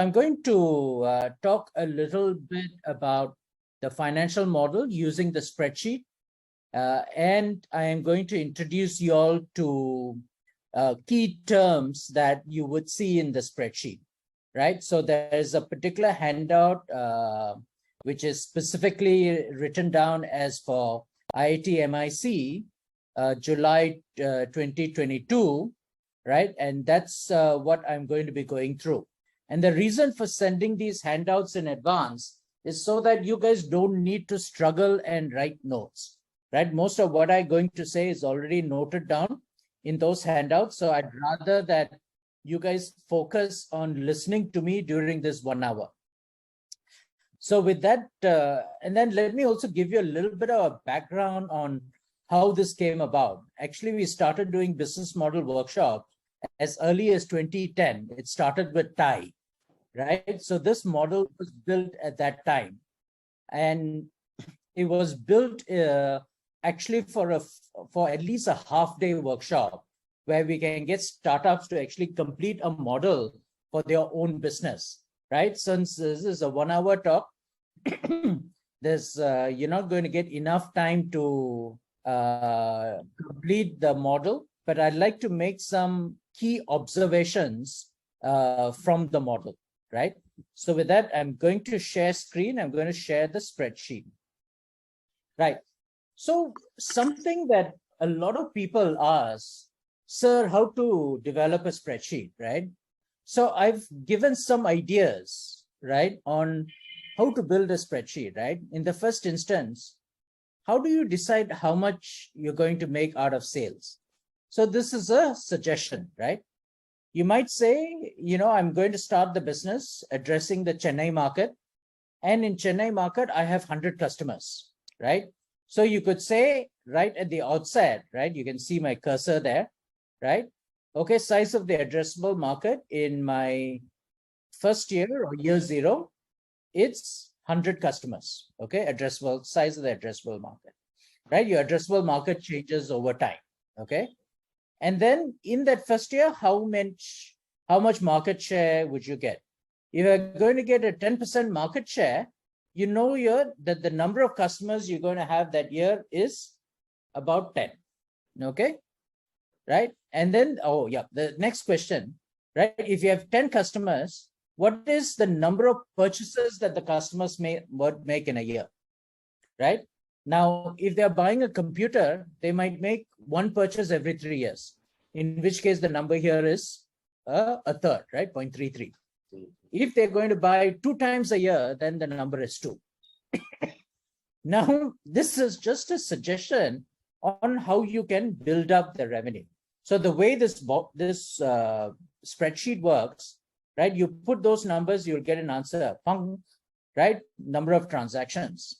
I'm going to talk a little bit about the financial model using the spreadsheet. And I am going to introduce you all to key terms that you would see in the spreadsheet, right? So there's a particular handout which is specifically written down as for IITMIC, July 2022, right? And that's what I'm going to be going through. And the reason for sending these handouts in advance is so that you guys don't need to struggle and write notes, right? Most of what I'm going to say is already noted down in those handouts. So I'd rather that you guys focus on listening to me during this 1 hour. So with that, and then let me also give you a little bit of a background on how this came about. Actually, we started doing business model workshop as early as 2010. It started with Thai, right? So this model was built at that time. And it was built actually for at least a half-day workshop where we can get startups to actually complete a model for their own business, right? Since this is a 1 hour talk, there's you're not going to get enough time to complete the model, but I'd like to make some key observations from the model, right? So with that, I'm going to share screen. I'm going to share the spreadsheet, right? So something that a lot of people ask, sir, how to develop a spreadsheet, right? So I've given some ideas, right, on how to build a spreadsheet, right? In the first instance, how do you decide how much you're going to make out of sales? So this is a suggestion, right? You might say, you know, I'm going to start the business addressing the Chennai market. And in Chennai market, I have 100 customers, right? So you could say right at the outset, right? You can see my cursor there, right? Okay, size of the addressable market in my first year or year 0, it's 100 customers, okay? Addressable, size of the addressable market, right? Your addressable market changes over time, okay? And then in that first year, how much market share would you get? If you're going to get a 10% market share, you know that the number of customers you're going to have that year is about 10, okay? Right? And then, oh yeah, the next question, right? If you have 10 customers, what is the number of purchases that the customers would make in a year, right? Now, if they're buying a computer, they might make one purchase every 3 years, in which case the number here is a third, right? 0.33. If they're going to buy 2 times a year, then the number is 2. Now, this is just a suggestion on how you can build up the revenue. So the way this spreadsheet works, right? You put those numbers, you'll get an answer, right? Number of transactions.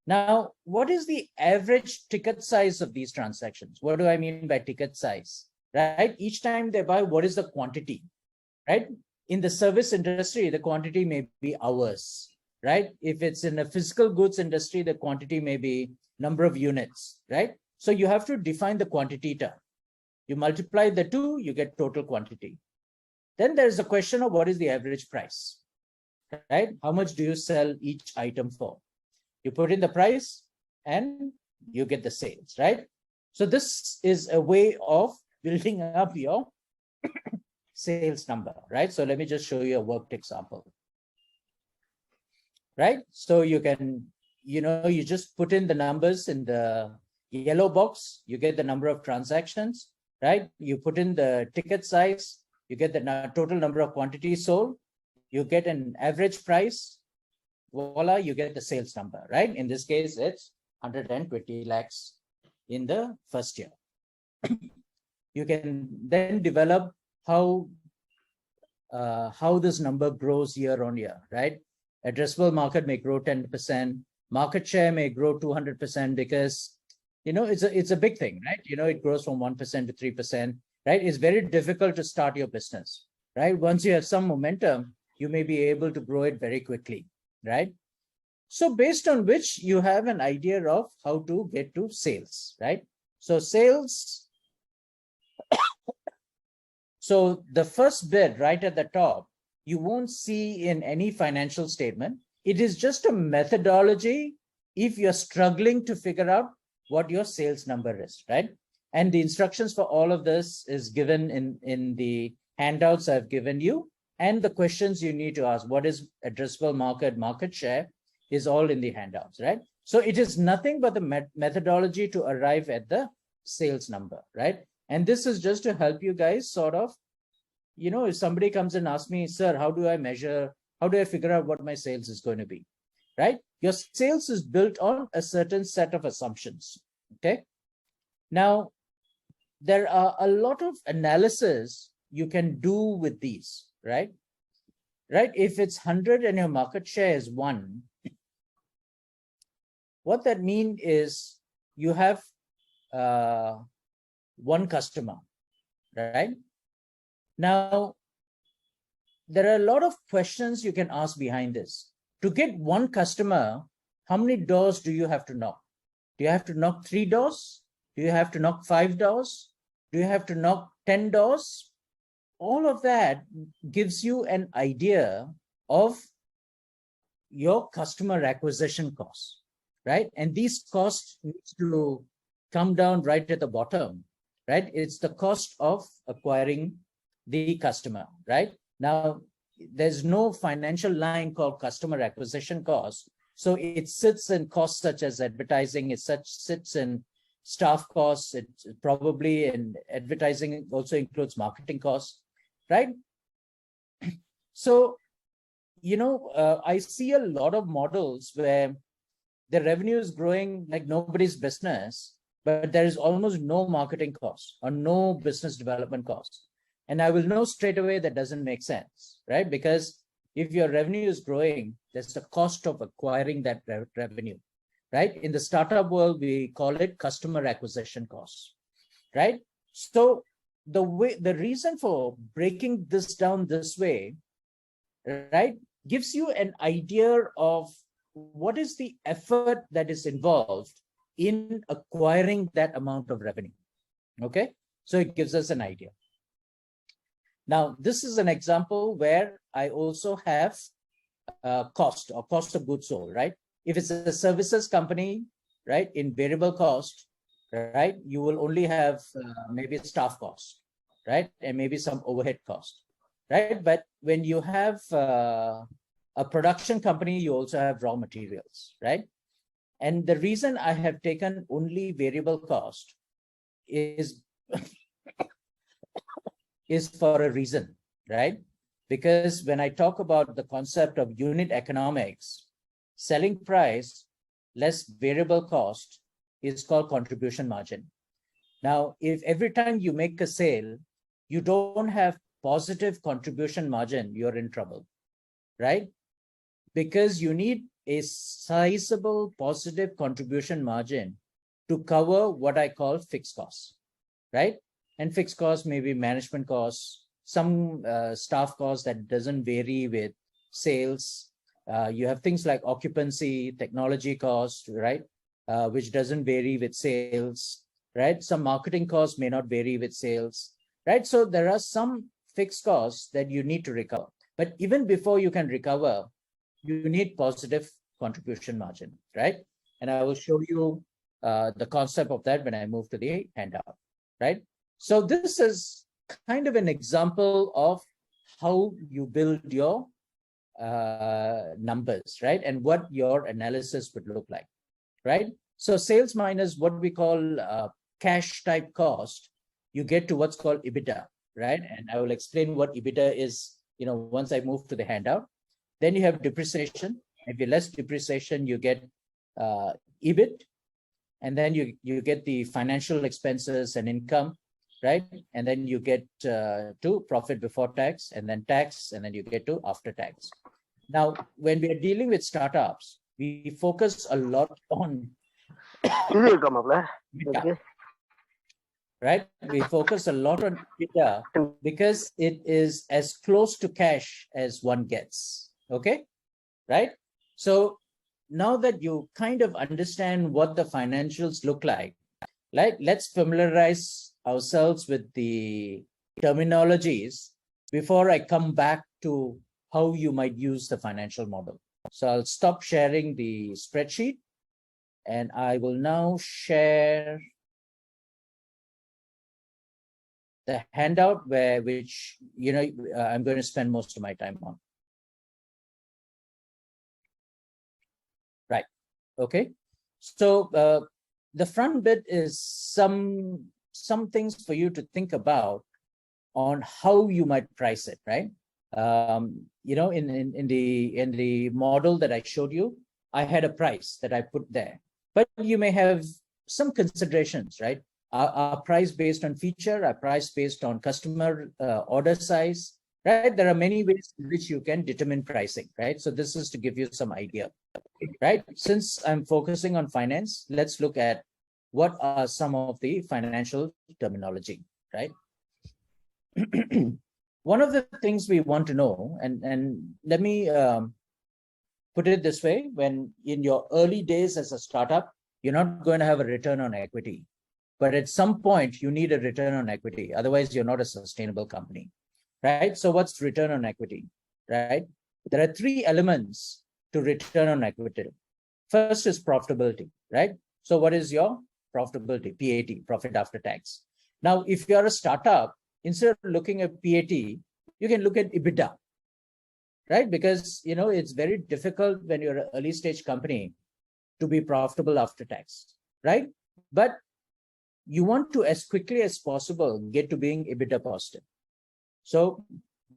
Now, what is the average ticket size of these transactions? What do I mean by ticket size, right? Each time they buy, what is the quantity, right? In the service industry, the quantity may be hours, right? If it's in a physical goods industry, the quantity may be number of units, right? So you have to define the quantity term. You multiply the 2, you get total quantity. Then there's a question of what is the average price, right? How much do you sell each item for? You put in the price and you get the sales, right? So this is a way of building up your sales number, right? So let me just show you a worked example, right? So you can, you just put in the numbers in the yellow box, you get the number of transactions, right? You put in the ticket size, you get the total number of quantities sold, you get an average price, voila, you get the sales number, right? In this case, it's 120 lakhs in the first year. You can then develop how this number grows year on year, right? Addressable market may grow 10%, market share may grow 200% because, it's a big thing, right? It grows from 1% to 3%, right? It's very difficult to start your business, right? Once you have some momentum, you may be able to grow it very quickly, right? So based on which you have an idea of how to get to sales, right? So sales, so the first bit right at the top you won't see in any financial statement. It is just a methodology if you're struggling to figure out what your sales number is, right? And the instructions for all of this is given in the handouts I've given you, and the questions you need to ask. What is addressable market share is all in the handouts, right? So it is nothing but the methodology to arrive at the sales number, right? And this is just to help you guys sort of, if somebody comes and asks me, sir, how do I measure, how do I figure out what my sales is going to be, right? Your sales is built on a certain set of assumptions, okay? Now, there are a lot of analysis you can do with these, right? If it's 100 and your market share is 1, what that means is you have one customer, right? Now, there are a lot of questions you can ask behind this. To get one customer, how many doors do you have to knock? Do you have to knock 3 doors? Do you have to knock 5 doors? Do you have to knock 10 doors? All of that gives you an idea of your customer acquisition costs, right? And these costs need to come down right at the bottom, right? It's the cost of acquiring the customer, right? Now, there's no financial line called customer acquisition cost. So it sits in costs such as advertising, sits in staff costs, it probably in advertising also includes marketing costs, right? So, I see a lot of models where the revenue is growing like nobody's business, but there is almost no marketing cost or no business development cost. And I will know straight away that doesn't make sense, right? Because if your revenue is growing, there's the cost of acquiring that revenue, right? In the startup world, we call it customer acquisition costs, right? So the reason for breaking this down this way, right, gives you an idea of what is the effort that is involved in acquiring that amount of revenue, okay? So it gives us an idea. Now, this is an example where I also have cost or cost of goods sold, right? If it's a services company, right, in variable cost, right, you will only have maybe staff cost, right, and maybe some overhead cost, right? But when you have a production company, you also have raw materials, right? And the reason I have taken only variable cost is for a reason, right? Because when I talk about the concept of unit economics, selling price less variable cost is called contribution margin. Now, if every time you make a sale, you don't have positive contribution margin, you're in trouble, right? Because you need a sizable positive contribution margin to cover what I call fixed costs, right? And fixed costs may be management costs, some staff costs that doesn't vary with sales. You have things like occupancy, technology cost, right? Which doesn't vary with sales, right? Some marketing costs may not vary with sales, right? So there are some fixed costs that you need to recover. But even before you can recover, you need positive contribution margin, right? And I will show you the concept of that when I move to the handout, right? So this is kind of an example of how you build your numbers, right? And what your analysis would look like, right? So sales minus what we call cash type cost, you get to what's called EBITDA, right? And I will explain what EBITDA is, once I move to the handout. Then you have depreciation. If you less depreciation, you get EBIT. And then you get the financial expenses and income, right? And then you get to profit before tax, and then tax, and then you get to after tax. Now, when we are dealing with startups, we focus a lot on EBITDA, right? We focus a lot on EBITDA because it is as close to cash as one gets, okay? Right? So now that you kind of understand what the financials look like, let's familiarize ourselves with the terminologies before I come back to how you might use the financial model. So I'll stop sharing the spreadsheet and I will now share the handout which I'm going to spend most of my time on. Right. Okay. So the front bit is some things for you to think about on how you might price it, right? In the model that I showed you, I had a price that I put there, but you may have some considerations, right? Our price based on feature, our price based on customer order size, right? There are many ways in which you can determine pricing, right? So this is to give you some idea, right? Since I'm focusing on finance, let's look at what are some of the financial terminology, right? One of the things we want to know, and let me put it this way, when in your early days as a startup, you're not going to have a return on equity, but at some point you need a return on equity. Otherwise, you're not a sustainable company, right? So what's return on equity, right? There are three elements to return on equity. First is profitability, right? So what is your profitability? PAT, profit after tax. Now, if you're a startup, instead of looking at PAT, you can look at EBITDA, right? Because, it's very difficult when you're an early stage company to be profitable after tax, right? But you want to, as quickly as possible, get to being EBITDA positive. So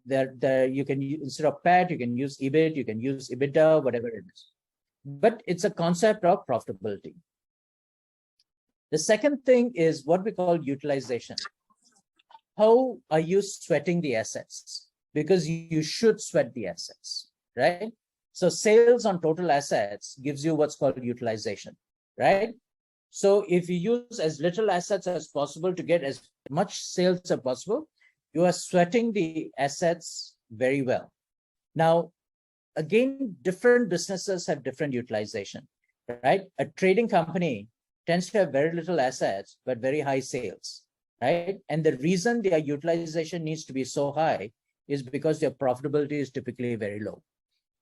there you can, instead of PAT, you can use EBIT, you can use EBITDA, whatever it is. But it's a concept of profitability. The second thing is what we call utilization. How are you sweating the assets? Because you should sweat the assets, right? So sales on total assets gives you what's called utilization, right? So if you use as little assets as possible to get as much sales as possible, you are sweating the assets very well. Now, again, different businesses have different utilization, right? A trading company tends to have very little assets, but very high sales, right? And the reason their utilization needs to be so high is because their profitability is typically very low,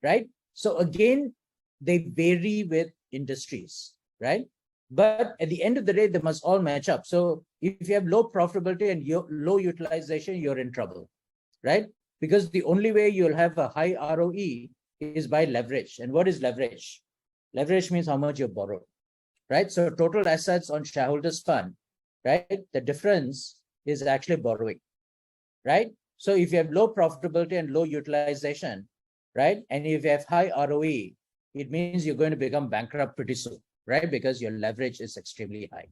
right? So again, they vary with industries, right? But at the end of the day, they must all match up. So if you have low profitability and low utilization, you're in trouble, right? Because the only way you'll have a high ROE is by leverage. And what is leverage? Leverage means how much you borrow, right? So total assets on shareholders fund, right? The difference is actually borrowing, right? So if you have low profitability and low utilization, right? And if you have high ROE, it means you're going to become bankrupt pretty soon, right? Because your leverage is extremely high.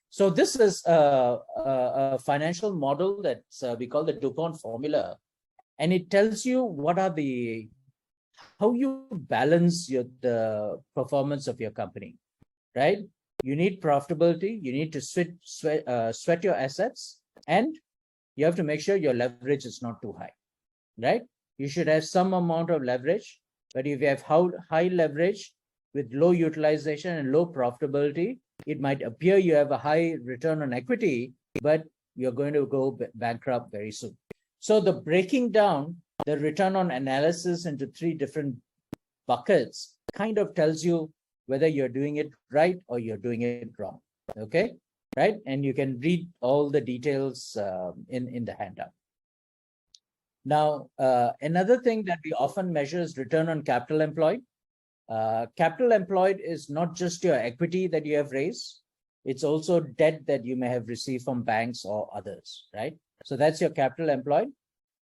So this is a financial model that we call the DuPont formula. And it tells you how you balance the performance of your company, right? You need profitability, you need to sweat your assets, and you have to make sure your leverage is not too high, right? You should have some amount of leverage, but if you have high leverage with low utilization and low profitability, it might appear you have a high return on equity, but you're going to go bankrupt very soon. So the breaking down the return on analysis into three different buckets kind of tells you whether you're doing it right or you're doing it wrong, okay? Right? And you can read all the details in the handout. Now, another thing that we often measure is return on capital employed. Capital employed is not just your equity that you have raised, it's also debt that you may have received from banks or others, right? So that's your capital employed.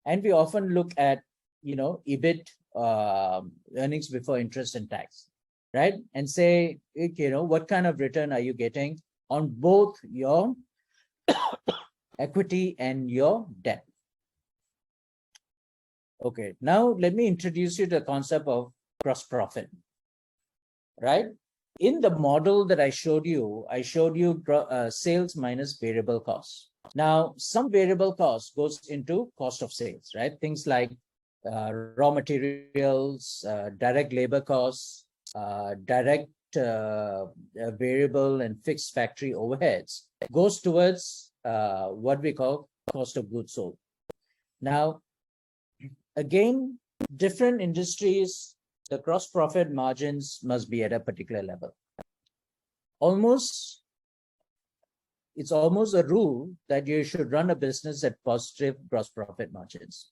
And we often look at, EBIT, earnings before interest and tax, right? And say, what kind of return are you getting on both your equity and your debt? Okay, now let me introduce you to the concept of gross profit, right? In the model that I showed you sales minus variable costs. Now, some variable cost goes into cost of sales, right? Things like raw materials, direct labor costs, direct variable and fixed factory overheads goes towards what we call cost of goods sold. Now, again, different industries, the gross profit margins must be at a particular level. It's almost a rule that you should run a business at positive gross profit margins,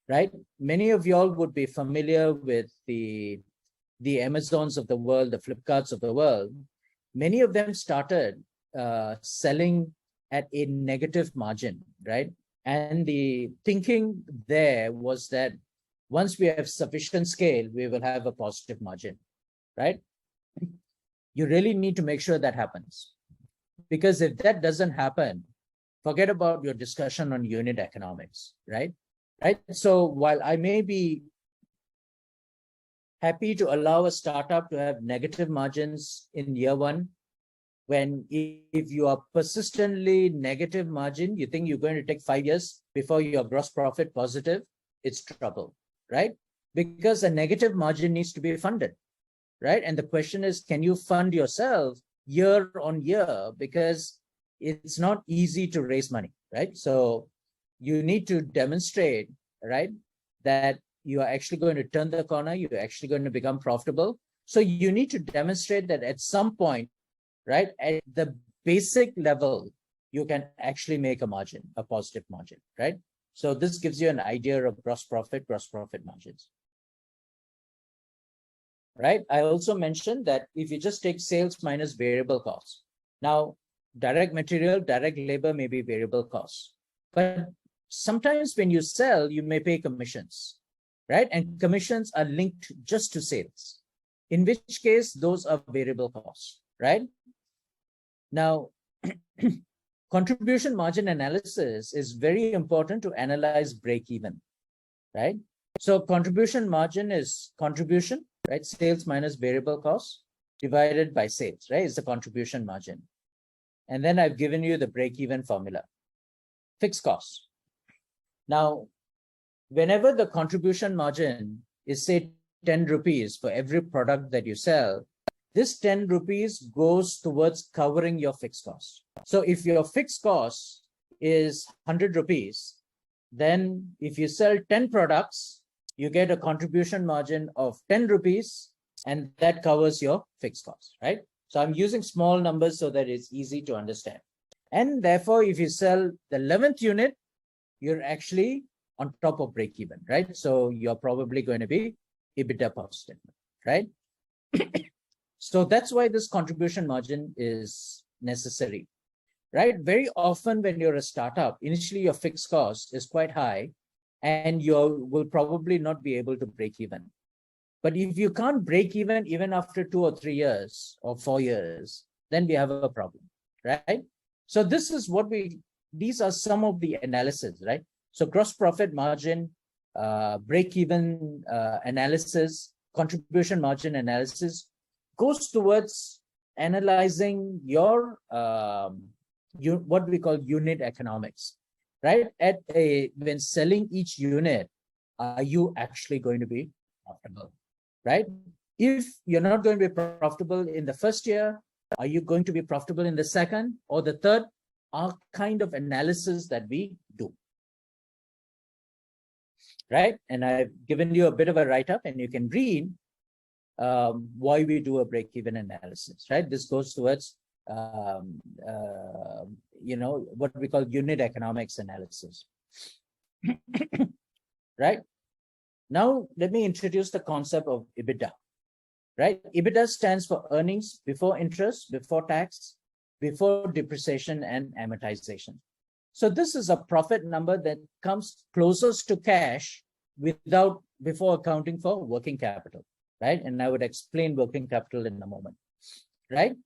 right? Many of y'all would be familiar with the Amazons of the world, the Flipkarts of the world. Many of them started selling at a negative margin, right? And the thinking there was that once we have sufficient scale, we will have a positive margin, right? You really need to make sure that happens. Because if that doesn't happen, forget about your discussion on unit economics, right? So while I may be happy to allow a startup to have negative margins in year one, when if you are persistently negative margin, you think you're going to take 5 years before your gross profit positive, it's trouble, right? Because a negative margin needs to be funded, right? And the question is, can you fund yourself year on year? Because it's not easy to raise money, right? So you need to demonstrate, right, that you are actually going to turn the corner, you're actually going to become profitable. So you need to demonstrate that at some point, right, at the basic level, you can actually make a margin, a positive margin, right? So this gives you an idea of gross profit margins. Right? I also mentioned that if you just take sales minus variable costs, now direct material, direct labor may be variable costs, but sometimes when you sell, you may pay commissions, right? And commissions are linked just to sales, in which case those are variable costs, right? Now, contribution margin analysis is very important to analyze break even, right? So contribution margin is contribution, right? Sales minus variable costs divided by sales, right? Is the contribution margin. And then I've given you the break-even formula. Fixed costs. Now, whenever the contribution margin is, say, 10 rupees for every product that you sell, this 10 rupees goes towards covering your fixed costs. So if your fixed cost is 100 rupees, then if you sell 10 products, you get a contribution margin of 10 rupees, and that covers your fixed costs, right? So I'm using small numbers so that it's easy to understand. And therefore, if you sell the 11th unit, you're actually on top of break even, right? So you're probably going to be EBITDA positive, right? So that's why this contribution margin is necessary, right? Very often when you're a startup, initially your fixed cost is quite high, and you will probably not be able to break even. But if you can't break even after 2 or 3 years or 4 years, then we have a problem, right? So this is what these are some of the analysis, right? So gross profit margin, break even analysis, contribution margin analysis goes towards analyzing your what we call unit economics. Right? When selling each unit, are you actually going to be profitable? Right? If you're not going to be profitable in the first year, are you going to be profitable in the second or the third? Are kind of analysis that we do. Right? And I've given you a bit of a write-up, and you can read why we do a break-even analysis. Right? This goes towards what we call unit economics analysis. Right? Now, let me introduce the concept of EBITDA. Right? EBITDA stands for earnings before interest, before tax, before depreciation and amortization. So this is a profit number that comes closest to cash before accounting for working capital. Right? And I would explain working capital in a moment. Right?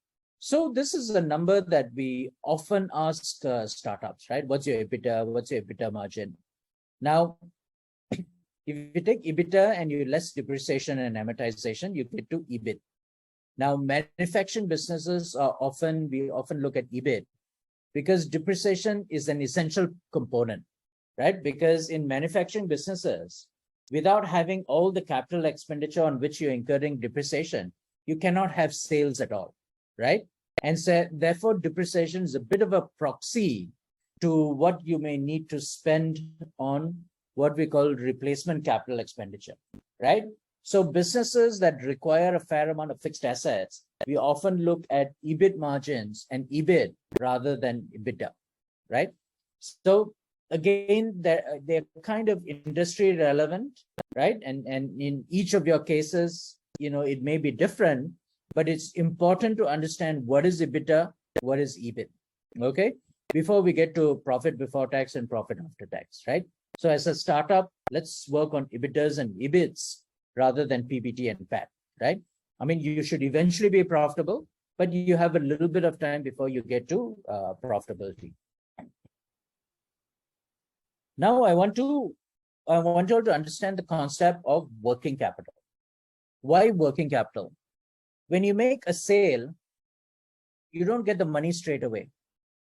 So this is a number that we often ask startups, right? What's your EBITDA? What's your EBITDA margin? Now, if you take EBITDA and you less depreciation and amortization, you get to EBIT. Now, manufacturing businesses we often look at EBIT because depreciation is an essential component, right? Because in manufacturing businesses, without having all the capital expenditure on which you're incurring depreciation, you cannot have sales at all, right? And so therefore, depreciation is a bit of a proxy to what you may need to spend on what we call replacement capital expenditure, right? So businesses that require a fair amount of fixed assets, we often look at EBIT margins and EBIT rather than EBITDA, right? So again, they're kind of industry relevant, right? And in each of your cases, it may be different, but it's important to understand what is EBITDA, what is EBIT, okay? Before we get to profit before tax and profit after tax, right? So as a startup, let's work on EBITDAs and EBITs rather than PBT and PAT, right? I mean, you should eventually be profitable, but you have a little bit of time before you get to profitability. Now, I want you all to understand the concept of working capital. Why working capital? When you make a sale, you don't get the money straight away,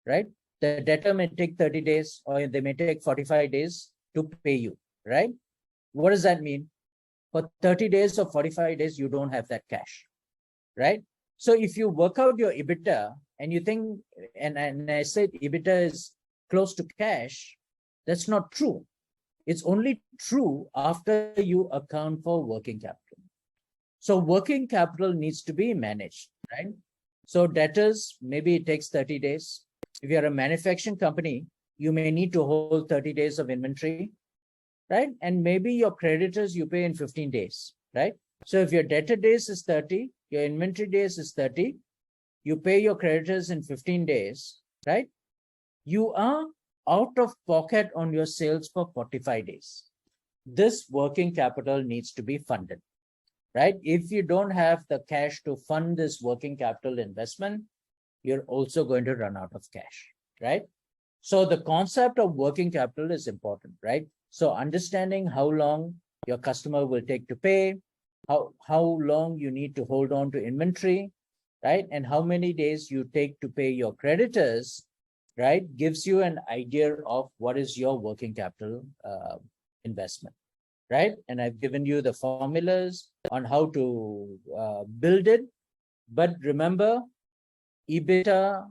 right? The debtor may take 30 days or they may take 45 days to pay you, right? What does that mean? For 30 days or 45 days, you don't have that cash, right? So if you work out your EBITDA and you think, and I said EBITDA is close to cash, that's not true. It's only true after you account for working capital. So working capital needs to be managed, right? So debtors, maybe it takes 30 days. If you're a manufacturing company, you may need to hold 30 days of inventory, right? And maybe your creditors you pay in 15 days, right? So if your debtor days is 30, your inventory days is 30, you pay your creditors in 15 days, right? You are out of pocket on your sales for 45 days. This working capital needs to be funded, right? If you don't have the cash to fund this working capital investment, you're also going to run out of cash, right? So the concept of working capital is important, right? So understanding how long your customer will take to pay, how long you need to hold on to inventory, right? And how many days you take to pay your creditors, right? Gives you an idea of what is your working capital investment, right? And I've given you the formulas on how to build it. But remember, EBITDA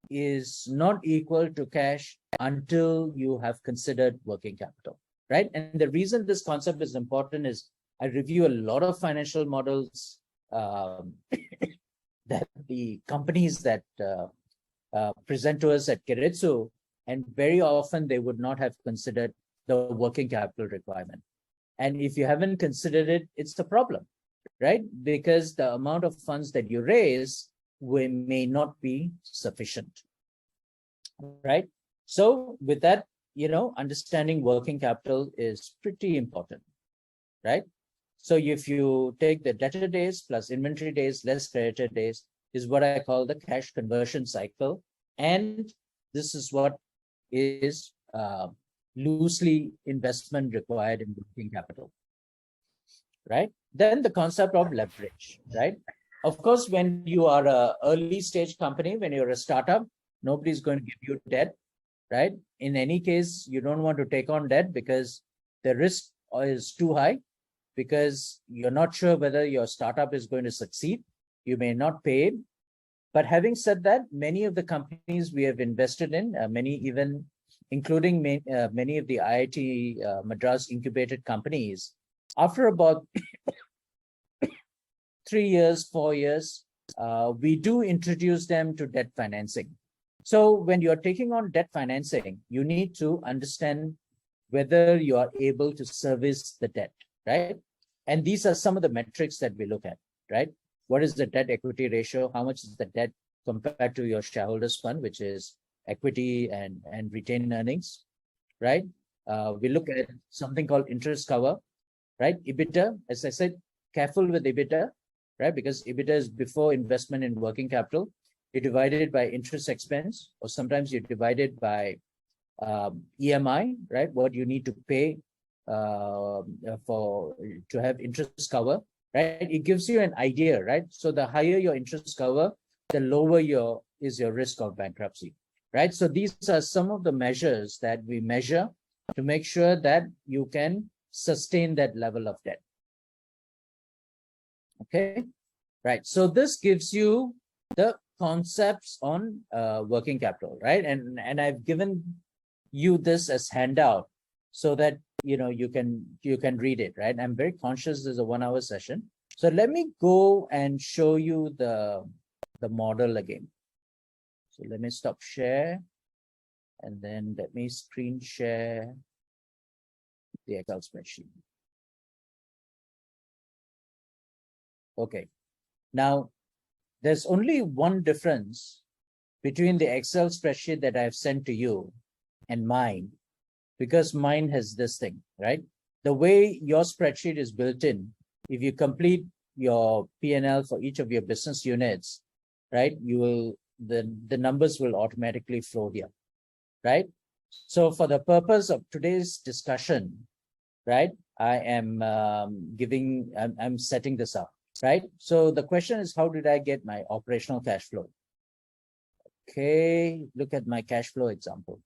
is not equal to cash until you have considered working capital, right? And the reason this concept is important is I review a lot of financial models that the companies that present to us at Keiretsu, and very often they would not have considered the working capital requirement. And if you haven't considered it, it's a problem, right? Because the amount of funds that you raise may not be sufficient, right? So with that, understanding working capital is pretty important, right? So if you take the debtor days plus inventory days less creditor days is what I call the cash conversion cycle. And this is what is loosely investment required in working capital, right? Then the concept of leverage, right? Of course, when you are an early stage company, when you're a startup, nobody's going to give you debt, right? In any case, you don't want to take on debt because the risk is too high, because you're not sure whether your startup is going to succeed. You may not pay it. But having said that, many of the companies we have invested in, including many of the IIT Madras incubated companies, after about 3 years, 4 years, we do introduce them to debt financing. So when you're taking on debt financing, you need to understand whether you are able to service the debt, right? And these are some of the metrics that we look at, right? What is the debt equity ratio? How much is the debt compared to your shareholders fund, which is equity and retained earnings, right? We look at something called interest cover, right? EBITDA, as I said, careful with EBITDA, right? Because EBITDA is before investment in working capital. You divide it by interest expense, or sometimes you divide it by EMI, right? What you need to pay to have interest cover, right? It gives you an idea, right? So the higher your interest cover, the lower your risk of bankruptcy, right? So these are some of the measures that we measure to make sure that you can sustain that level of debt. Okay, right. So this gives you the concepts on working capital, right? And I've given you this as handout so that you can read it, right? I'm very conscious there's a 1 hour session. So let me go and show you the model again. So let me stop share, and then let me screen share the Excel spreadsheet. Okay. Now, there's only one difference between the Excel spreadsheet that I've sent to you and mine, because mine has this thing, right? The way your spreadsheet is built in, if you complete your P&L for each of your business units, right, the numbers will automatically flow here, right? So for the purpose of today's discussion, right, I am I'm setting this up, right? So the question is, how did I get my operational cash flow? Okay, look at my cash flow example.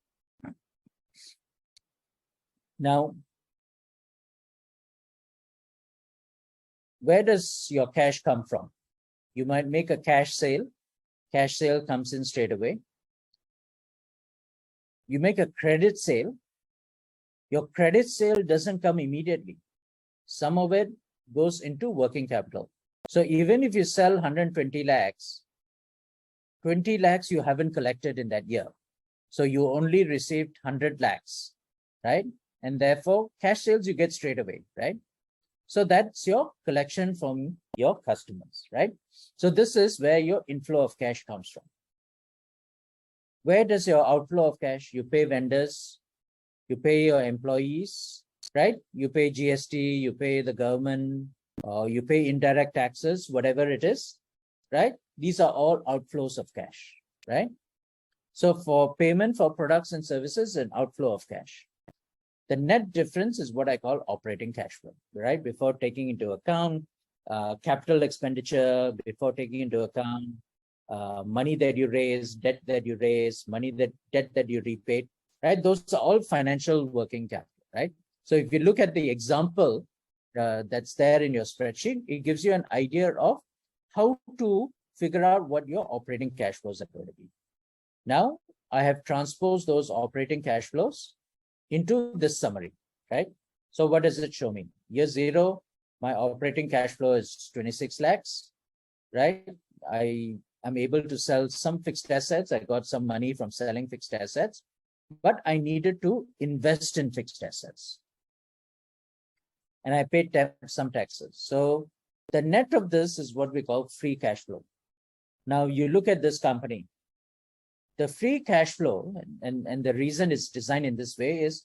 Now, where does your cash come from? You might make a cash sale. Cash sale comes in straight away. You make a credit sale. Your credit sale doesn't come immediately. Some of it goes into working capital. So even if you sell 120 lakhs, 20 lakhs you haven't collected in that year. So you only received 100 lakhs, right? And therefore, cash sales you get straight away, right? So that's your collection from your customers, right? So this is where your inflow of cash comes from. Where does your outflow of cash? You pay vendors, you pay your employees, right? You pay GST, you pay the government, or you pay indirect taxes, whatever it is, right? These are all outflows of cash, right? So for payment for products and services, an outflow of cash. The net difference is what I call operating cash flow, right? Before taking into account capital expenditure, before taking into account money that you raise, debt that you raise, debt that you repaid, right? Those are all financial working capital, right? So if you look at the example that's there in your spreadsheet, it gives you an idea of how to figure out what your operating cash flows are going to be. Now, I have transposed those operating cash flows into this summary, right? So what does it show me? Year 0, my operating cash flow is 26 lakhs, right? I am able to sell some fixed assets. I got some money from selling fixed assets, but I needed to invest in fixed assets. And I paid some taxes. So the net of this is what we call free cash flow. Now you look at this company. The free cash flow, and the reason it's designed in this way is,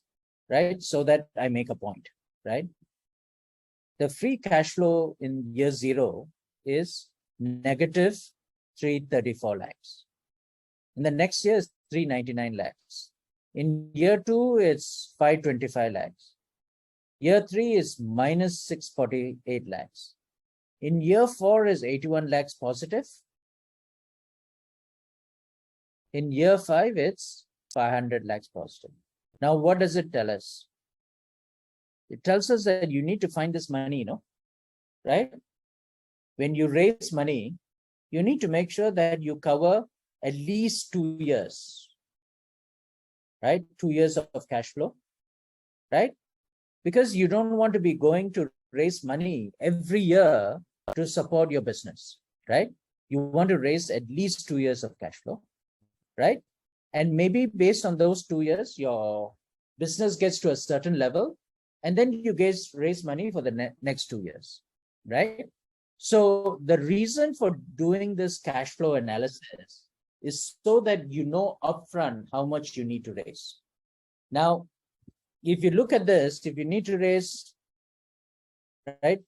right, so that I make a point, right? The free cash flow in year 0 is negative 334 lakhs. In the next year is 399 lakhs. In year 2, it's 525 lakhs. Year 3 is minus 648 lakhs. In year 4 is 81 lakhs positive. In year 5, it's 500 lakhs positive. Now, what does it tell us? It tells us that you need to find this money, right? When you raise money, you need to make sure that you cover at least 2 years, right? 2 years of cash flow, right? Because you don't want to be going to raise money every year to support your business, right? You want to raise at least 2 years of cash flow, right? And maybe based on those 2 years, your business gets to a certain level, and then you guys raise money for the next 2 years, right? So the reason for doing this cash flow analysis is so that you know upfront how much you need to raise. Now, if you look at this, if you need to raise, right,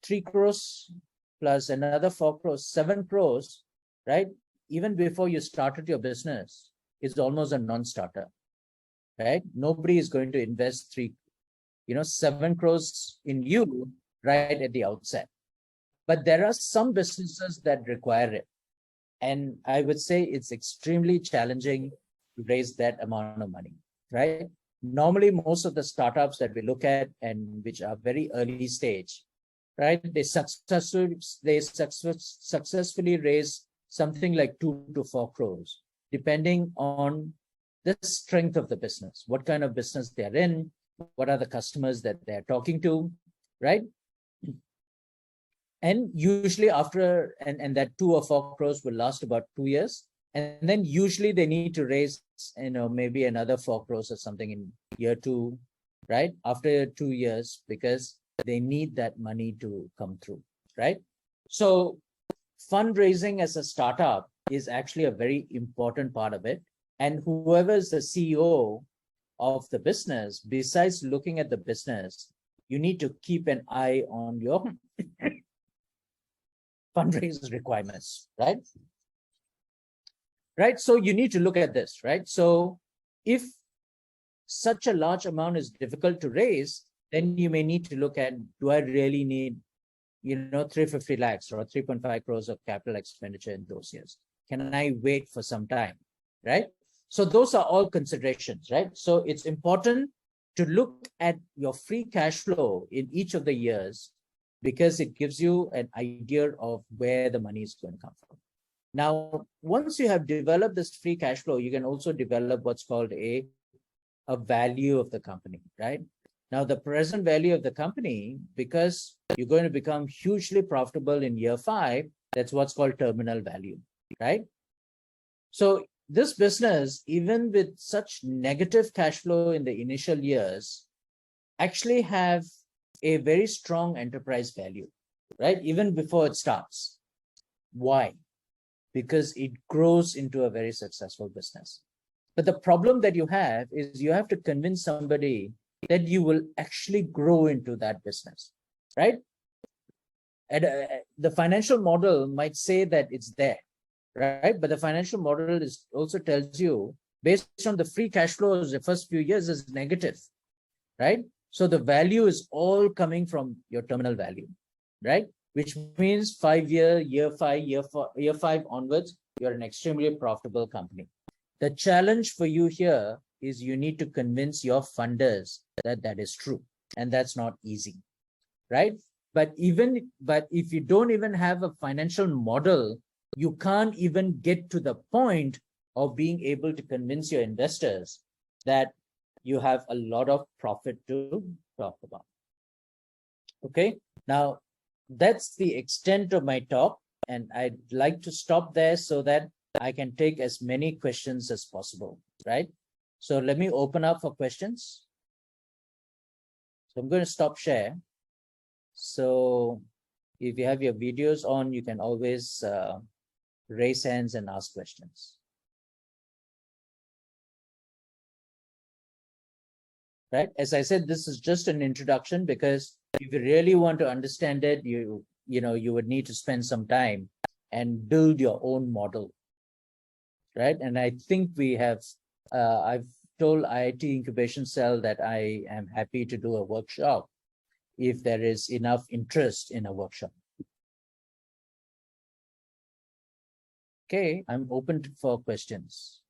3 crores plus another 4 crores, 7 crores, right? Even before you started your business, it's almost a non-starter, right? Nobody is going to invest 7 crores in you right at the outset. But there are some businesses that require it. And I would say it's extremely challenging to raise that amount of money, right? Normally, most of the startups that we look at and which are very early stage, right? They successfully raise something like 2 to 4 crores, depending on the strength of the business, what kind of business they're in, what are the customers that they're talking to, right? And usually after, and that 2 or 4 crores will last about 2 years. And then usually they need to raise, maybe another 4 crores or something in year 2, right? After 2 years, because they need that money to come through, right? So fundraising as a startup is actually a very important part of it. And whoever is the CEO of the business, besides looking at the business, you need to keep an eye on your fundraise requirements, right? Right. So you need to look at this, right? So if such a large amount is difficult to raise, then you may need to look at, do I really need, 350 lakhs or 3.5 crores of capital expenditure in those years? Can I wait for some time, right? So those are all considerations, right? So it's important to look at your free cash flow in each of the years, because it gives you an idea of where the money is going to come from. Now, once you have developed this free cash flow, you can also develop what's called a value of the company, right? Now, the present value of the company, because you're going to become hugely profitable in year 5, that's what's called terminal value, right? So this business, even with such negative cash flow in the initial years, actually have a very strong enterprise value, right? Even before it starts. Why? Because it grows into a very successful business. But the problem that you have is you have to convince somebody that you will actually grow into that business, right? And the financial model might say that it's there, right? But the financial model also tells you, based on the free cash flows, the first few years is negative, right? So the value is all coming from your terminal value, right? Which means year five onwards, you're an extremely profitable company. The challenge for you here is you need to convince your funders that that is true, and that's not easy, right? But if you don't even have a financial model, you can't even get to the point of being able to convince your investors that you have a lot of profit to talk about. Okay, now that's the extent of my talk, and I'd like to stop there so that I can take as many questions as possible, right? So let me open up for questions. So I'm going to stop share. So if you have your videos on, you can always raise hands and ask questions. Right? As I said, this is just an introduction, because if you really want to understand it, you would need to spend some time and build your own model. Right? And I think we have, I've told IIT Incubation Cell that I am happy to do a workshop if there is enough interest in a workshop. Okay, I'm open for questions.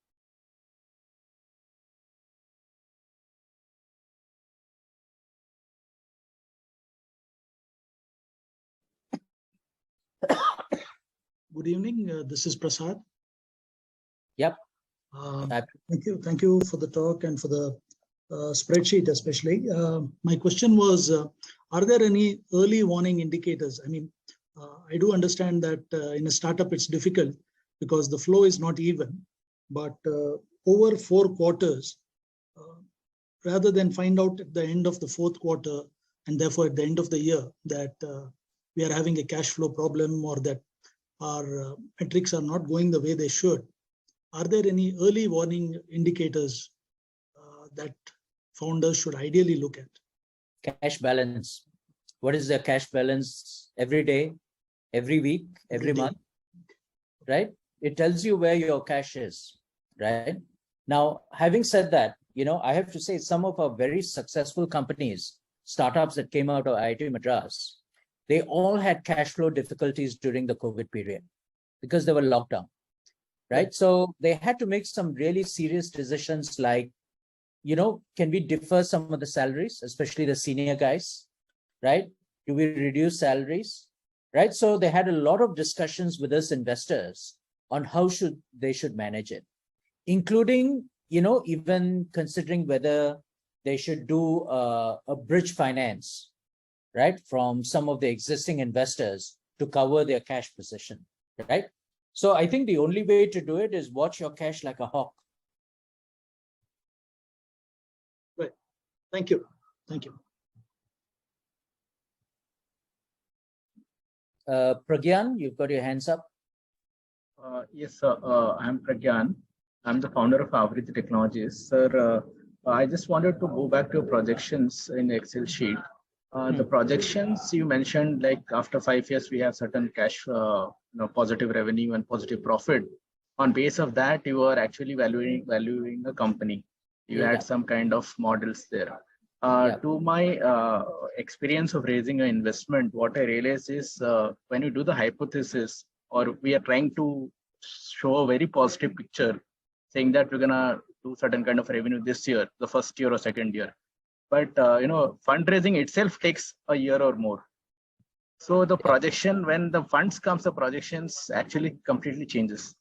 Good evening. This is Prasad. Yep. Thank you for the talk and for the spreadsheet, especially. My question was, are there any early warning indicators? I mean, I do understand that in a startup it's difficult because the flow is not even, but over 4 quarters, rather than find out at the end of the 4th quarter and therefore at the end of the year that we are having a cash flow problem or that our metrics are not going the way they should, are there any early warning indicators that founders should ideally look at? Cash balance. What is the cash balance every day, every week, every month, right? It tells you where your cash is, right? Now, having said that, I have to say some of our very successful companies, startups that came out of IIT Madras, they all had cash flow difficulties during the COVID period because they were locked down, right? So they had to make some really serious decisions like, can we defer some of the salaries, especially the senior guys, right? Do we reduce salaries, right? So they had a lot of discussions with us investors on how they should manage it, including, even considering whether they should do a bridge finance, right, from some of the existing investors to cover their cash position, right? So I think the only way to do it is watch your cash like a hawk. Right. Thank you. Thank you. Pragyan, you've got your hands up. Yes, sir. I'm Pragyan. I'm the founder of Avriti Technologies. Sir, I just wanted to go back to projections in Excel sheet. The projections you mentioned, like after 5 years, we have certain cash, positive revenue and positive profit. On base of that, you are actually valuing a company. You had some kind of models there. To my experience of raising an investment, what I realized is when you do the hypothesis, or we are trying to show a very positive picture, saying that we're gonna do certain kind of revenue this year, the first year or second year. But fundraising itself takes a year or more. So the projection, when the funds comes, the projections actually completely changes.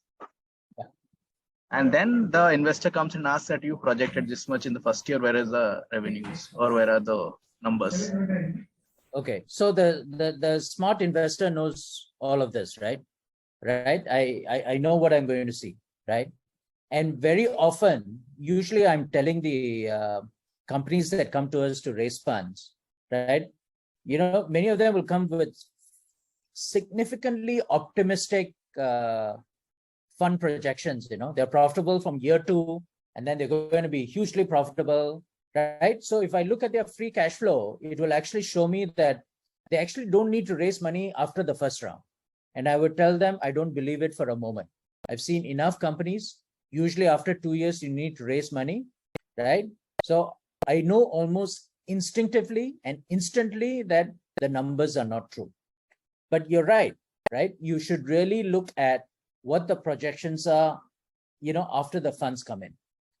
And then the investor comes and asks that you projected this much in the first year, where is the revenues or where are the numbers? Okay, so the smart investor knows all of this, right? Right. I know what I'm going to see, right? And very often, usually I'm telling the companies that come to us to raise funds, right? Many of them will come with significantly optimistic fund projections. They're profitable from year 2, and then they're going to be hugely profitable, right? So if I look at their free cash flow, it will actually show me that they actually don't need to raise money after the first round. And I would tell them, I don't believe it for a moment. I've seen enough companies, usually after 2 years, you need to raise money, right? So I know almost instinctively and instantly that the numbers are not true. But you're right? You should really look at what the projections are, after the funds come in,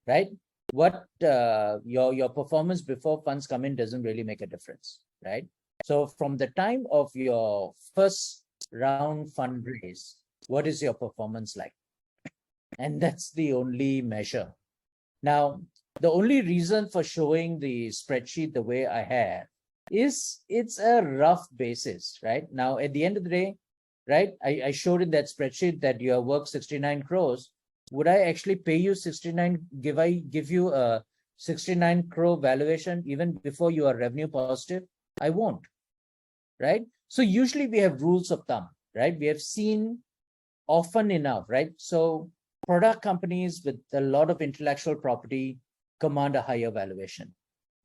right? What your performance before funds come in doesn't really make a difference, right? So from the time of your first round fundraise, what is your performance like? And that's the only measure. Now, the only reason for showing the spreadsheet the way I have is it's a rough basis, right? Now, at the end of the day, right, I showed in that spreadsheet that you are worth 69 crores. Would I actually pay you 69? Give you a 69 crore valuation even before you are revenue positive? I won't, right? So usually we have rules of thumb, right? We have seen often enough, right? So product companies with a lot of intellectual property command a higher valuation.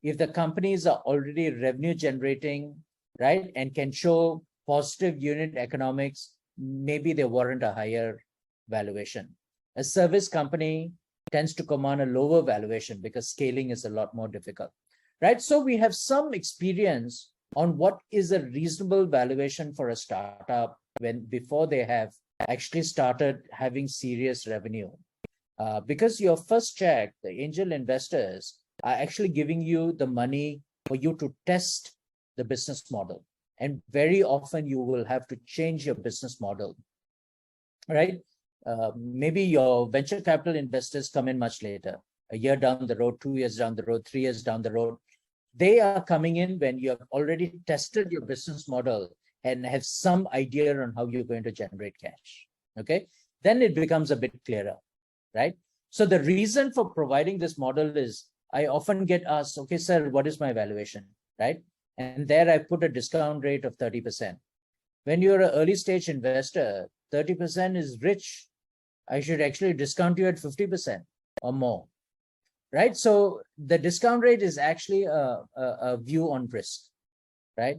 If the companies are already revenue generating, right, and can show positive unit economics, maybe they warrant a higher valuation. A service company tends to command a lower valuation because scaling is a lot more difficult, right? So we have some experience on what is a reasonable valuation for a startup before they have actually started having serious revenue. Because your first check, the angel investors are actually giving you the money for you to test the business model. And very often you will have to change your business model, right? Maybe your venture capital investors come in much later, a year down the road, 2 years down the road, 3 years down the road. They are coming in when you have already tested your business model and have some idea on how you're going to generate cash, okay? Then it becomes a bit clearer, right? So the reason for providing this model is I often get asked, okay, sir, what is my valuation, right? And there I put a discount rate of 30%. When you're an early stage investor, 30% is rich. I should actually discount you at 50% or more, right? So the discount rate is actually a view on risk, right?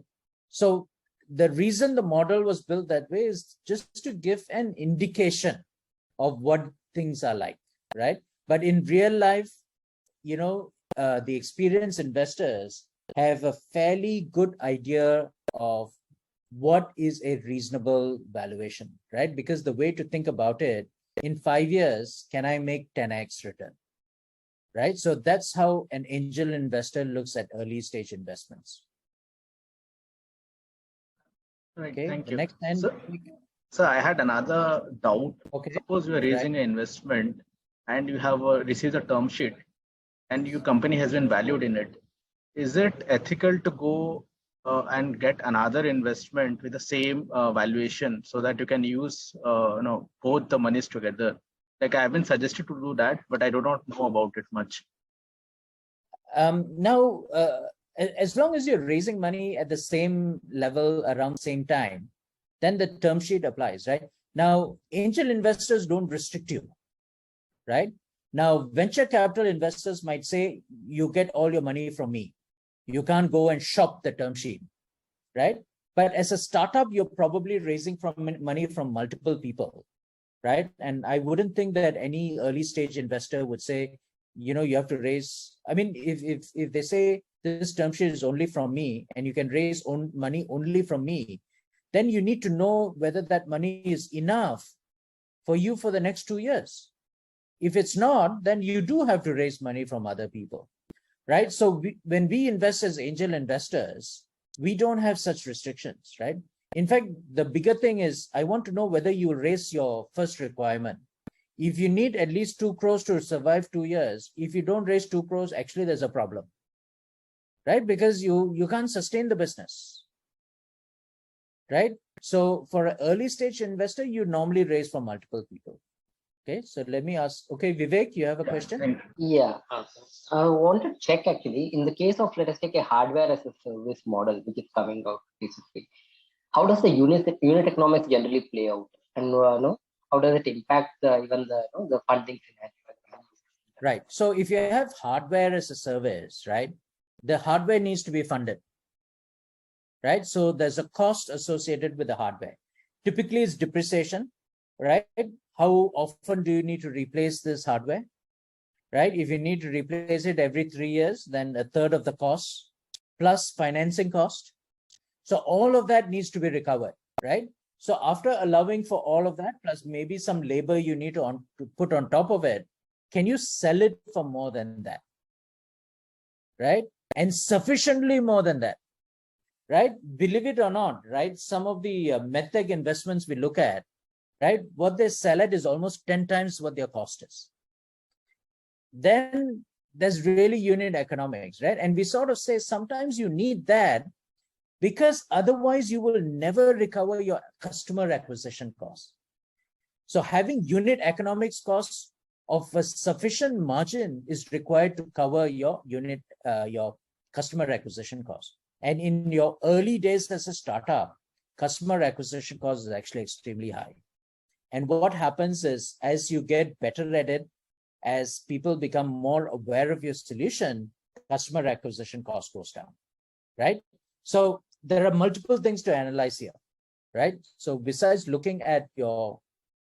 So the reason the model was built that way is just to give an indication of what things are like, right? But in real life, the experienced investors have a fairly good idea of what is a reasonable valuation, right? Because the way to think about it, in 5 years, can I make 10x return, right? So that's how an angel investor looks at early stage investments. Right, okay, thank you. Next time. So I had another doubt. Okay. Suppose you are raising an investment and you have received a term sheet, and your company has been valued in it, is it ethical to go and get another investment with the same valuation so that you can use both the monies together? Like I've been suggested to do that, but I do not know about it much. Now, as long as you're raising money at the same level around the same time, then the term sheet applies, right? Now, angel investors don't restrict you, right? Now, venture capital investors might say, you get all your money from me. You can't go and shop the term sheet, right? But as a startup, you're probably raising money from multiple people, right? And I wouldn't think that any early stage investor would say, you have to raise. I mean, if they say this term sheet is only from me and you can raise money only from me, then you need to know whether that money is enough for you for the next 2 years. If it's not, then you do have to raise money from other people, right? So when we invest as angel investors, we don't have such restrictions, right? In fact, the bigger thing is, I want to know whether you raise your first requirement. If you need at least 2 crores to survive 2 years, if you don't raise 2 crores, actually there's a problem, right? Because you can't sustain the business, right? So for an early stage investor, you normally raise from multiple people. Okay, so let me ask. Okay, Vivek, you have a question? Yeah, I want to check actually, in the case of, let us take a hardware as a service model, which is coming out basically, how does the unit economics generally play out? And how does it impact even the funding scenario? Right. So if you have hardware as a service, right, the hardware needs to be funded, right? So there's a cost associated with the hardware. Typically, it's depreciation, right? How often do you need to replace this hardware, right? If you need to replace it every 3 years, then a third of the cost plus financing cost. So all of that needs to be recovered, right? So after allowing for all of that, plus maybe some labor you need to put on top of it, can you sell it for more than that, right? And sufficiently more than that, right? Believe it or not, right? Some of the medtech investments we look at, right? What they sell at is almost 10 times what their cost is. Then there's really unit economics, right? And we sort of say sometimes you need that because otherwise you will never recover your customer acquisition costs. So having unit economics costs of a sufficient margin is required to cover your your customer acquisition costs. And in your early days as a startup, customer acquisition cost is actually extremely high. And what happens is, as you get better at it, as people become more aware of your solution, customer acquisition cost goes down, right? So there are multiple things to analyze here, right? So besides looking at your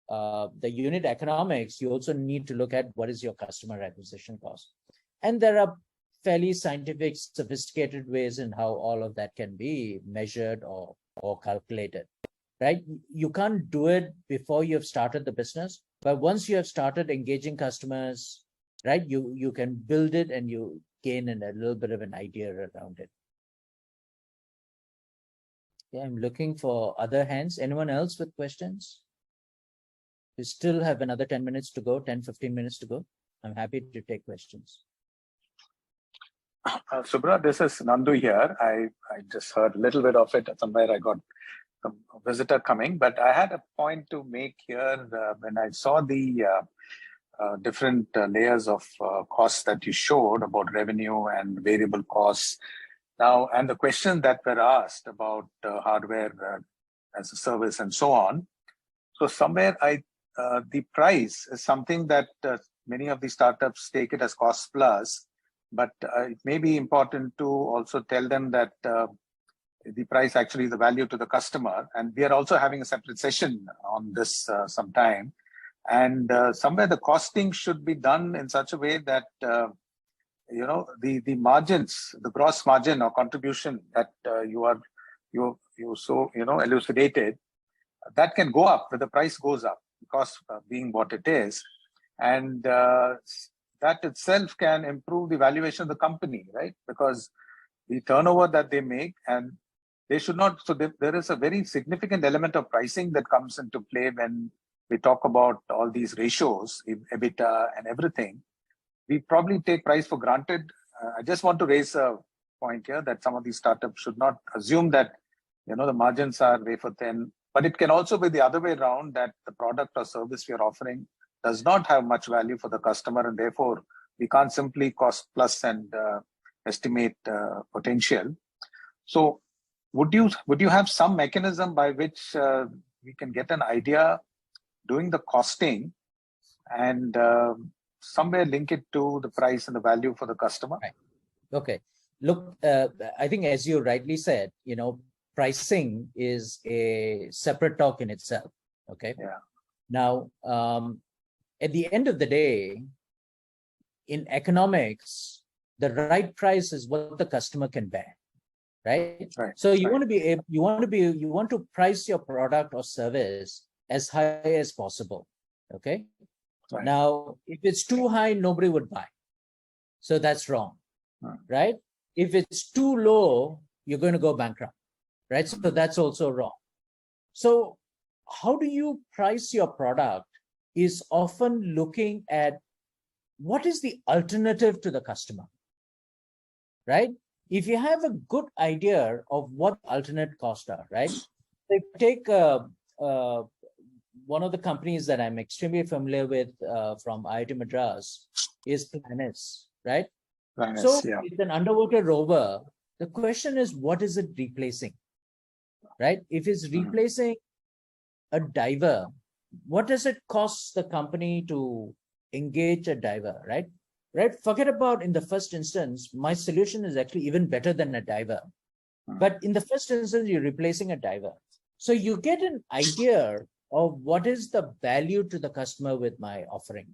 the unit economics, you also need to look at what is your customer acquisition cost. And there are fairly scientific, sophisticated ways in how all of that can be measured or calculated. Right? You can't do it before you have started the business, but once you have started engaging customers, right, you can build it and you gain a little bit of an idea around it. Yeah, I'm looking for other hands. Anyone else with questions? We still have another 10 minutes to go, 10, 15 minutes to go. I'm happy to take questions. Subra, this is Nandu here. I just heard a little bit of it. Somewhere I got a visitor coming, but I had a point to make here when I saw the different layers of costs that you showed about revenue and variable costs. Now, and the question that were asked about hardware as a service and so on. So somewhere the price is something that many of the startups take it as cost plus, but it may be important to also tell them that the price actually is the value to the customer. And we are also having a separate session on this sometime. And somewhere the costing should be done in such a way that, the margins, the gross margin or contribution that you so, elucidated, that can go up when the price goes up, cost being what it is. And that itself can improve the valuation of the company, right? Because the turnover that they make, and they should not, so there is a very significant element of pricing that comes into play when we talk about all these ratios, EBITDA and everything. we probably take price for granted. I just want to raise a point here that some of these startups should not assume that, the margins are wafer thin, but it can also be the other way around, that the product or service we are offering does not have much value for the customer, and therefore we can't simply cost plus and estimate potential. So would you have some mechanism by which we can get an idea doing the costing and somewhere link it to the price and the value for the customer? Right. Okay. Look, I think as you rightly said, pricing is a separate talk in itself. Okay. Yeah. Now, at the end of the day, in economics, the right price is what the customer can bear. Right. So you want to be able, you want to price your product or service as high as possible. Okay. Right. Now, if it's too high, nobody would buy. So that's wrong. Right. If it's too low, you're going to go bankrupt. Right. So that's also wrong. So how do you price your product is often looking at what is the alternative to the customer. Right. If you have a good idea of what alternate costs are, right? Take one of the companies that I'm extremely familiar with from IIT Madras is Planis, right? Planis, so yeah. It's an underwater rover. The question is, what is it replacing, right? If it's replacing a diver, what does it cost the company to engage a diver, right? Right. Forget about in the first instance, my solution is actually even better than a diver. But in the first instance, you're replacing a diver. So you get an idea of what is the value to the customer with my offering.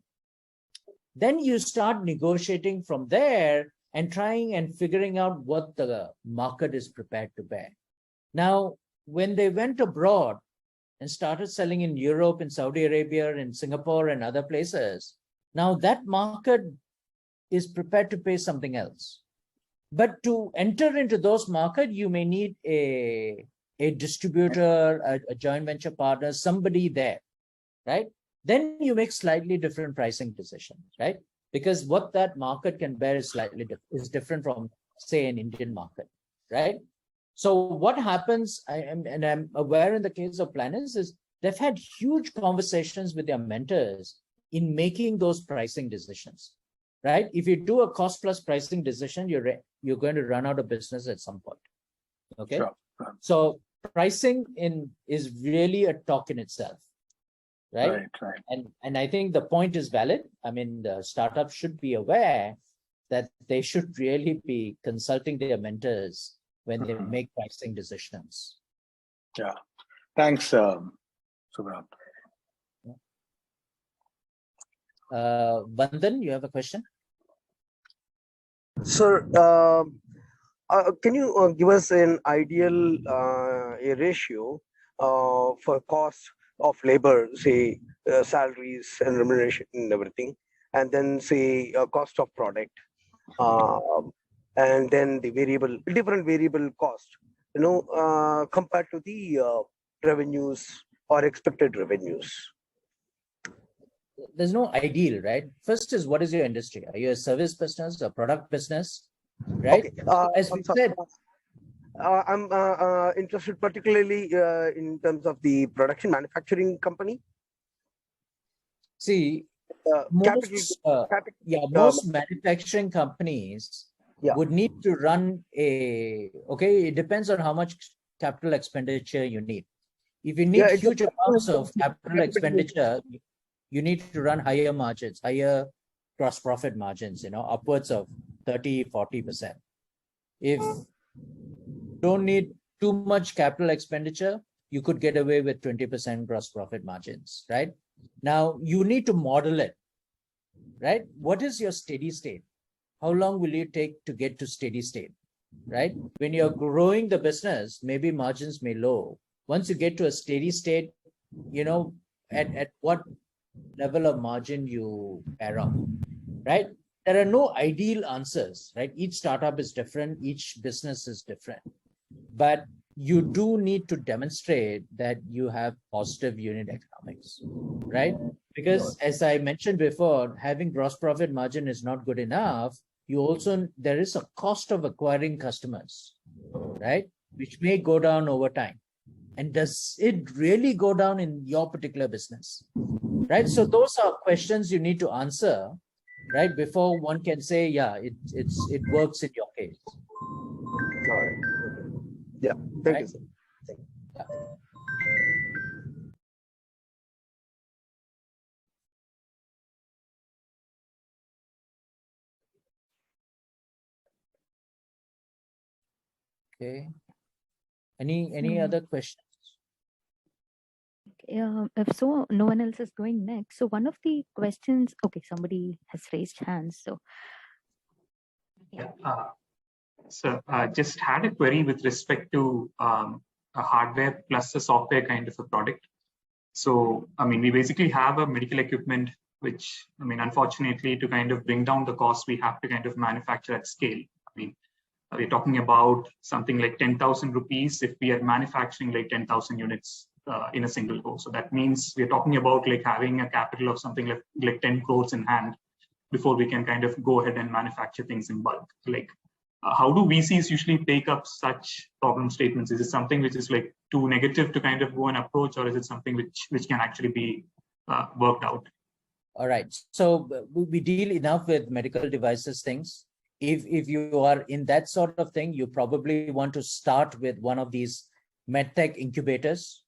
Then you start negotiating from there and trying and figuring out what the market is prepared to bear. Now, when they went abroad and started selling in Europe, in Saudi Arabia, in Singapore and other places, now that market is prepared to pay something else. But to enter into those markets, you may need a distributor, a joint venture partner, somebody there, right? Then you make slightly different pricing decisions, right? Because what that market can bear is slightly different from, say, an Indian market, right? So what happens, and I'm aware in the case of Planis, is they've had huge conversations with their mentors in making those pricing decisions. Right? If you do a cost plus pricing decision, you're going to run out of business at some point. Okay. Sure. So pricing is really a talk in itself. Right. And I think the point is valid. I mean, the startup should be aware that they should really be consulting their mentors when they make pricing decisions. Yeah. Thanks, Subra. Vandan, you have a question? Sir, can you give us an ideal a ratio for cost of labor, say salaries and remuneration and everything, and then say cost of product, and then the different variable cost, compared to the revenues or expected revenues? There's no ideal, right? First is, what is your industry? Are you a service business, a product business, right? Okay. As we said, I'm interested particularly in terms of the production manufacturing company. See, most manufacturing companies would need to run it depends on how much capital expenditure you need. If you need huge amounts of capital expenditure, you need to run higher margins, higher gross profit margins, upwards of 30-40%. If you don't need too much capital expenditure, you could get away with 20% gross profit margins, right? Now, you need to model it, right? What is your steady state? How long will it take to get to steady state, right? When you're growing the business, maybe margins may low. Once you get to a steady state, at what level of margin you pair up, right? There are no ideal answers, right? Each startup is different, each business is different, but you do need to demonstrate that you have positive unit economics. economics, right? Because as I mentioned before, having gross profit margin is not good enough. There is a cost of acquiring customers, right? Which may go down over time. And does it really go down in your particular business, right? So those are questions you need to answer, right? Before one can say, yeah, it works in your case. All right. Yeah, thank you, sir. Thank you. Yeah. Okay. Any other questions? If so, no one else is going next. So one of the questions, okay, somebody has raised hands. So yeah, so just had a query with respect to a hardware plus a software kind of a product. So, I mean, we basically have a medical equipment, which, I mean, unfortunately, to kind of bring down the cost, we have to kind of manufacture at scale. I mean, we're talking about something like 10,000 rupees if we are manufacturing like 10,000 units in a single go. So that means we're talking about like having a capital of something like 10 crores in hand before we can kind of go ahead and manufacture things in bulk. Like, how do VCs usually take up such problem statements? Is it something which is like too negative to kind of go and approach, or is it something which can actually be worked out? All right. So we deal enough with medical devices things. If you are in that sort of thing, you probably want to start with one of these medtech incubators,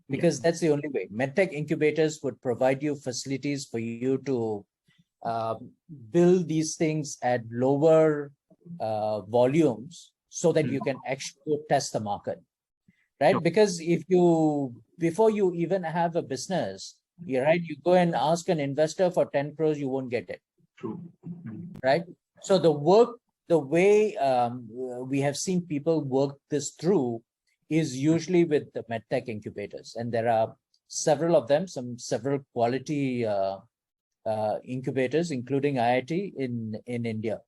because that's the only way. Medtech incubators would provide you facilities for you to build these things at lower volumes so that you can actually test the market, right? Sure. Because before you even have a business, you're right, you go and ask an investor for 10 crores, you won't get it. True. Right? So the way we have seen people work this through is usually with the medtech incubators, and there are several of them, several quality incubators, including IIT in India,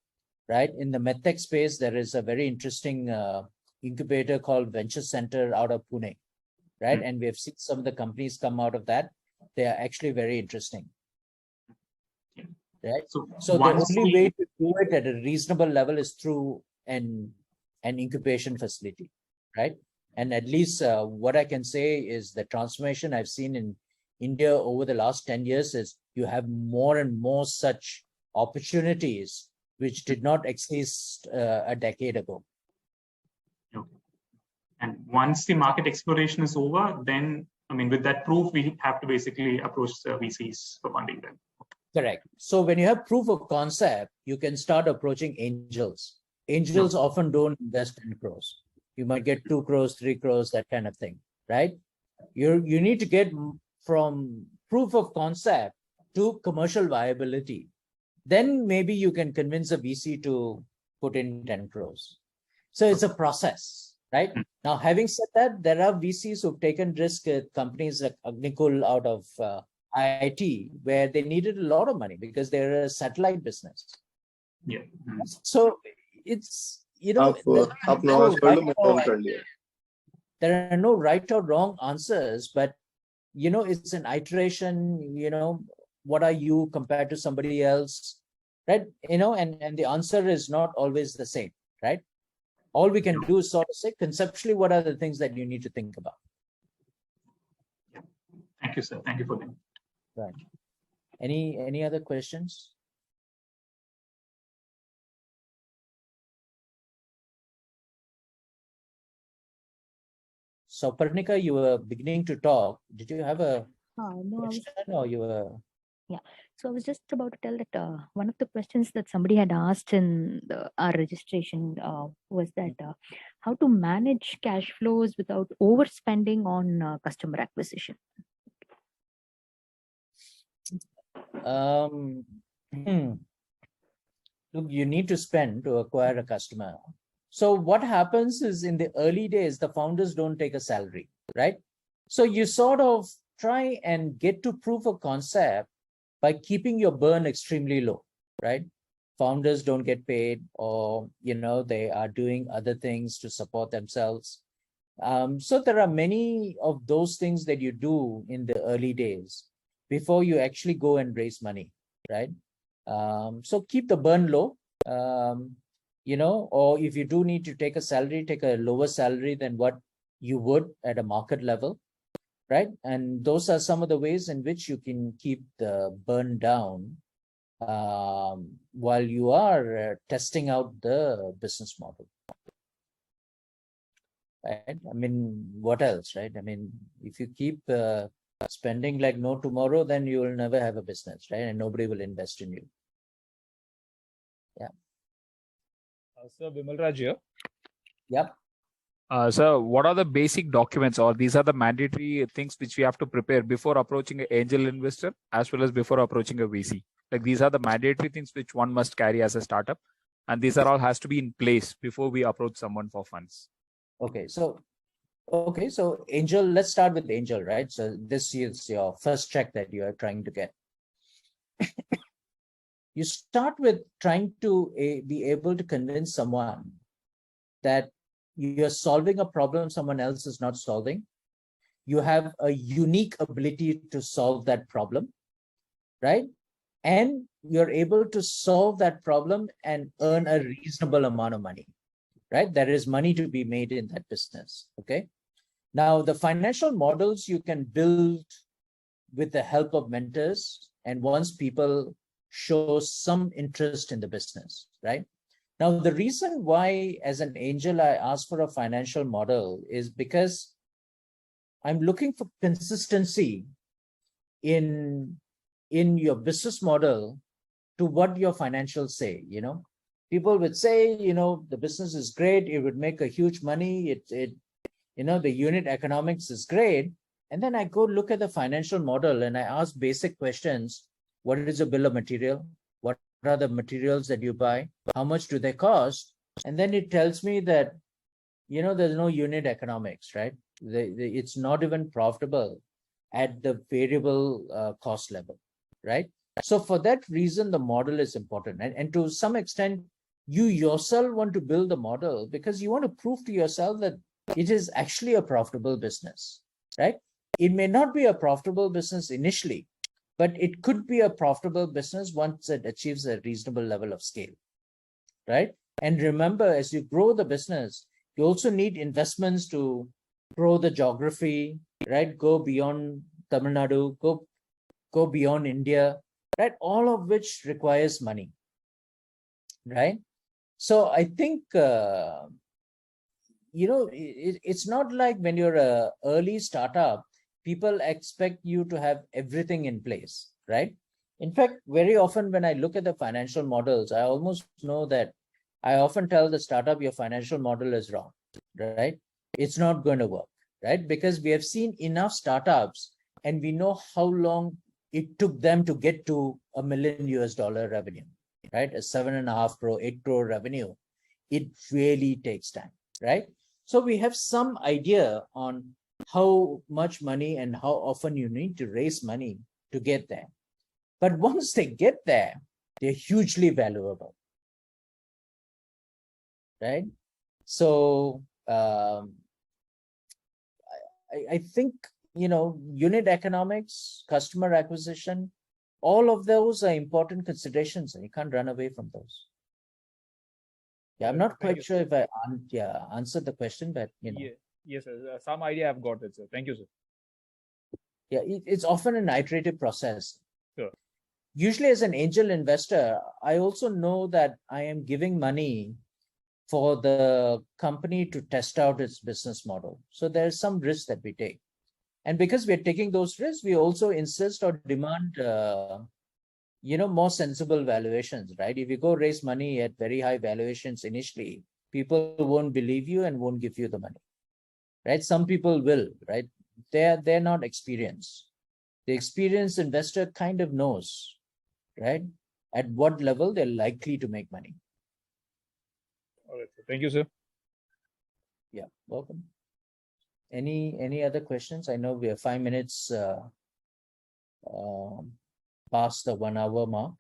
right? In the medtech space, there is a very interesting incubator called Venture Center out of Pune, right? And we have seen some of the companies come out of that. They are actually very interesting. Right. So the only way to do it at a reasonable level is through an incubation facility, right? And at least what I can say is the transformation I've seen in India over the last 10 years is you have more and more such opportunities which did not exist a decade ago. Okay. And once the market exploration is over, then, I mean, with that proof, we have to basically approach the VCs for funding them. Correct. So when you have proof of concept, you can start approaching angels. Angels often don't invest 10 crores. You might get 2 crores, 3 crores, that kind of thing, right? You need to get from proof of concept to commercial viability. Then maybe you can convince a VC to put in 10 crores. So it's a process, right? Now, having said that, there are VCs who've taken risk at companies like Agnikul out of IIT, where they needed a lot of money because they're a satellite business. Yeah. So it's, you know, there are no right or wrong answers, but, you know, it's an iteration, you know, what are you compared to somebody else, right? You know, and the answer is not always the same, right? All we can do is sort of say conceptually, what are the things that you need to think about? Yeah. Thank you, sir. Thank you for that. Right. Any other questions? So Parnika, you were beginning to talk. Did you have a question or you were? Yeah. So I was just about to tell that one of the questions that somebody had asked in our registration was that how to manage cash flows without overspending on customer acquisition. Look, you need to spend to acquire a customer. So what happens is in the early days, the founders don't take a salary, right? So you sort of try and get to proof of concept by keeping your burn extremely low, right? Founders don't get paid, or, you know, they are doing other things to support themselves. So there are many of those things that you do in the early days before you actually go and raise money, right? So keep the burn low, or if you do need to take a salary, take a lower salary than what you would at a market level, right? And those are some of the ways in which you can keep the burn down while you are testing out the business model. Right? I mean, what else, right? I mean, if you keep spending like no tomorrow, then you will never have a business, right? And nobody will invest in you. Yeah. Sir, Vimal Raj here. Yep. So what are the basic documents, or these are the mandatory things which we have to prepare before approaching an angel investor as well as before approaching a VC? Like these are the mandatory things which one must carry as a startup, and these are all has to be in place before we approach someone for funds. Okay, so angel, let's start with angel, right? So this is your first check that you are trying to get. You start with trying to be able to convince someone that you're solving a problem someone else is not solving. You have a unique ability to solve that problem, right? And you're able to solve that problem and earn a reasonable amount of money, right? There is money to be made in that business, okay? Now, the financial models you can build with the help of mentors and once people show some interest in the business, right? Now, the reason why, as an angel, I ask for a financial model is because I'm looking for consistency in your business model to what your financials say. People would say, the business is great, it would make a huge money, the unit economics is great. And then I go look at the financial model and I ask basic questions. What is your bill of material? What are the materials that you buy? How much do they cost? And then it tells me that, there's no unit economics, right? It's not even profitable at the variable cost level, right? So for that reason, the model is important. And to some extent, you yourself want to build the model because you want to prove to yourself that it is actually a profitable business, right? It may not be a profitable business initially, but it could be a profitable business once it achieves a reasonable level of scale, right? And remember, as you grow the business, you also need investments to grow the geography, right? Go beyond Tamil Nadu, go beyond India, right? All of which requires money, right? So I think, it's not like when you're an early startup, people expect you to have everything in place, right? In fact, very often when I look at the financial models, I almost know that I often tell the startup, your financial model is wrong, right? It's not going to work, right? Because we have seen enough startups and we know how long it took them to get to $1 million revenue, right? A 7.5 crore, 8 crore revenue. It really takes time, right? So we have some idea on how much money and how often you need to raise money to get there. But once they get there, they're hugely valuable, right? So I think, unit economics, customer acquisition, all of those are important considerations and you can't run away from those. Yeah, I'm not quite sure if I answered the question, but Yes, sir. Some idea I've got it, sir. Thank you, sir. Yeah, it's often an iterative process. Sure. Usually as an angel investor, I also know that I am giving money for the company to test out its business model. So there's some risk that we take. And because we're taking those risks, we also insist or demand, more sensible valuations, right? If you go raise money at very high valuations initially, people won't believe you and won't give you the money, right? Some people will, right? They're not experienced. The experienced investor kind of knows, right, at what level they're likely to make money. All right, sir. Thank you, sir. Yeah, welcome. Any other questions? I know we have 5 minutes past the 1 hour mark.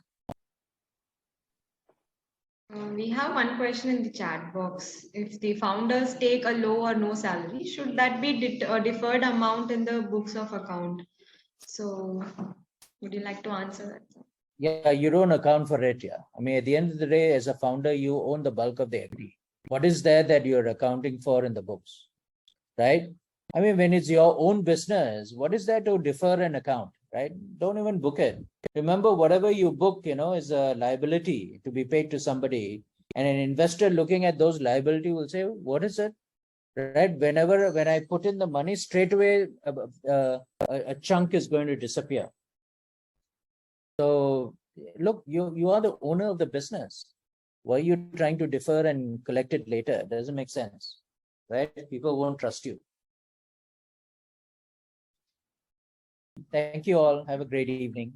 We have one question in the chat box. If the founders take a low or no salary, should that be deferred amount in the books of account? So, would you like to answer that? Yeah, you don't account for it. Yeah. I mean, at the end of the day, as a founder, you own the bulk of the equity. What is there that you're accounting for in the books? Right? I mean, when it's your own business, what is there to defer an account? Right? Don't even book it. Remember, whatever you book, is a liability to be paid to somebody. And an investor looking at those liability will say, what is it? Right? When I put in the money, straight away, a chunk is going to disappear. So look, you are the owner of the business. Why are you trying to defer and collect it later? It doesn't make sense, right? People won't trust you. Thank you all. Have a great evening.